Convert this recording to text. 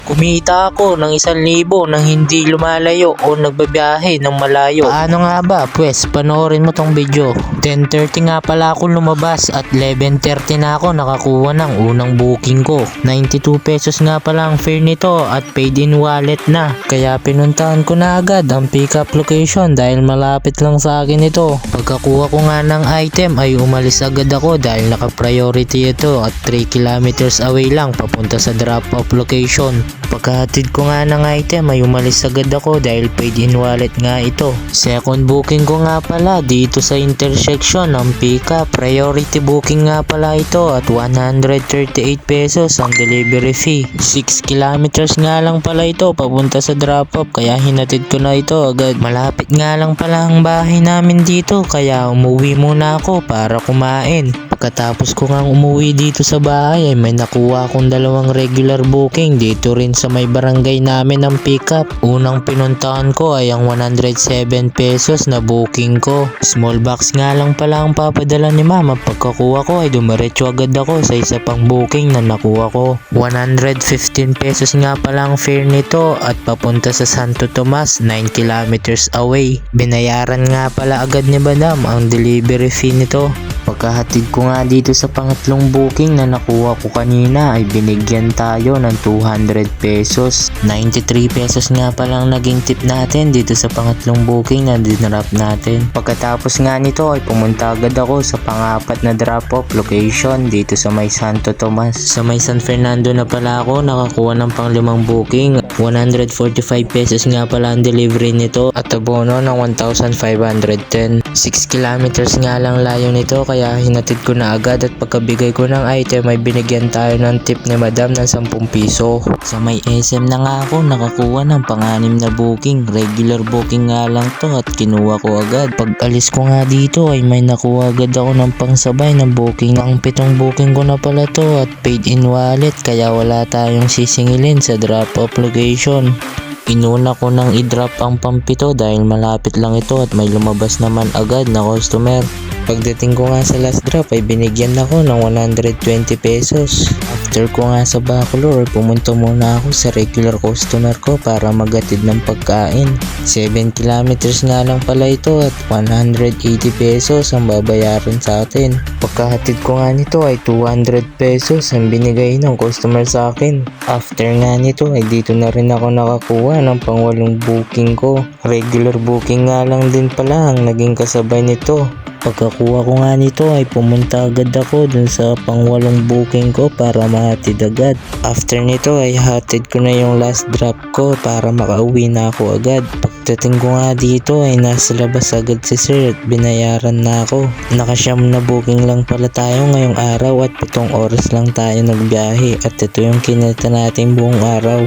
Kumita ako ng 1,000 nang hindi lumalayo o nagbabiyahe ng malayo. Paano nga ba? Pwes, panoorin mo tong video. 10:30 nga pala ako lumabas at 11:30 na ako nakakuha ng unang booking ko. 92 pesos nga pala ang fare nito at paid in wallet na. Kaya pinuntahan ko na agad ang pick up location dahil malapit lang sa akin ito. Pagkakuha ko nga ng item ay umalis agad ako dahil naka-priority ito at 3 kilometers away lang papunta sa drop off location. Pagkahatid ko nga ng item ay umalis agad ako dahil paid in wallet nga ito. Second booking ko nga pala dito sa intersection ng pickup. Priority booking nga pala ito at 138 pesos ang delivery fee. 6 kilometers nga lang pala ito papunta sa drop off kaya hinatid ko na ito agad. Malapit nga lang pala ang bahay namin dito kaya umuwi muna ako para kumain. Pagkatapos ko nga umuwi dito sa bahay ay may nakuha akong 2 regular booking dito rin sa may barangay namin ng pickup. Unang pinuntahan ko ay ang 107 pesos na booking ko. Small box nga lang pala ang papadala ni mama. Pagkakuha ko ay dumiretso agad ako sa isa pang booking na nakuha ko. 115 pesos nga pala ang fare nito at papunta sa Santo Tomas, 9 kilometers away. Binayaran nga pala agad ni madam ang delivery fee nito. Pagkahatid ko nga dito sa pangatlong booking na nakuha ko kanina ay binigyan tayo ng 200 pesos. 93 pesos nga palang naging tip natin dito sa pangatlong booking na dinrap natin. Pagkatapos nga nito ay pumunta agad ako sa pang-apat na drop off location dito sa may Santo Tomas. Sa may San Fernando na pala ako nakakuha ng pang-5 booking. 145 pesos nga pala ang delivery nito at abono ng 1,510. 6 kilometers nga lang layo nito kaya hinatid ko na agad at pagkabigay ko ng item ay binigyan tayo ng tip ni madam ng 10 piso. Sa may SM na nga ako nakakuha ng pang-6 na booking. Regular booking nga lang to at kinuha ko agad. Pag alis ko nga dito ay may nakuha agad ako ng pangsabay na booking. Ang 7 booking ko na pala to at paid in wallet kaya wala tayong sisingilin sa drop off location. Inuna ko nang i-drop ang pampito dahil malapit lang ito at may lumabas naman agad na customer. Pagdating ko nga sa last drop ay binigyan ako ng 120 pesos. After ko nga sa Bacolor ay pumunta muna ako sa regular customer ko para maghatid ng pagkain. 7 kilometers nga lang pala ito at 180 pesos ang babayaran sa atin. Pagkahatid ko nga nito ay 200 pesos ang binigay ng customer sa akin. After nga nito ay dito na rin ako nakakuha ng pang-8 booking ko. Regular booking nga lang din pala ang naging kasabay nito. Pagkakuha ko nga nito ay pumunta agad ako dun sa pang-8 booking ko para mahatid agad. After nito ay hatid ko na yung last drop ko para makauwi na ako agad. Pagdating ko nga dito ay nasa labas agad si sir at binayaran na ako. Naka-9 na booking lang pala tayo ngayong araw at 7 oras lang tayo nagbiyahe at ito yung kinita natin buong araw.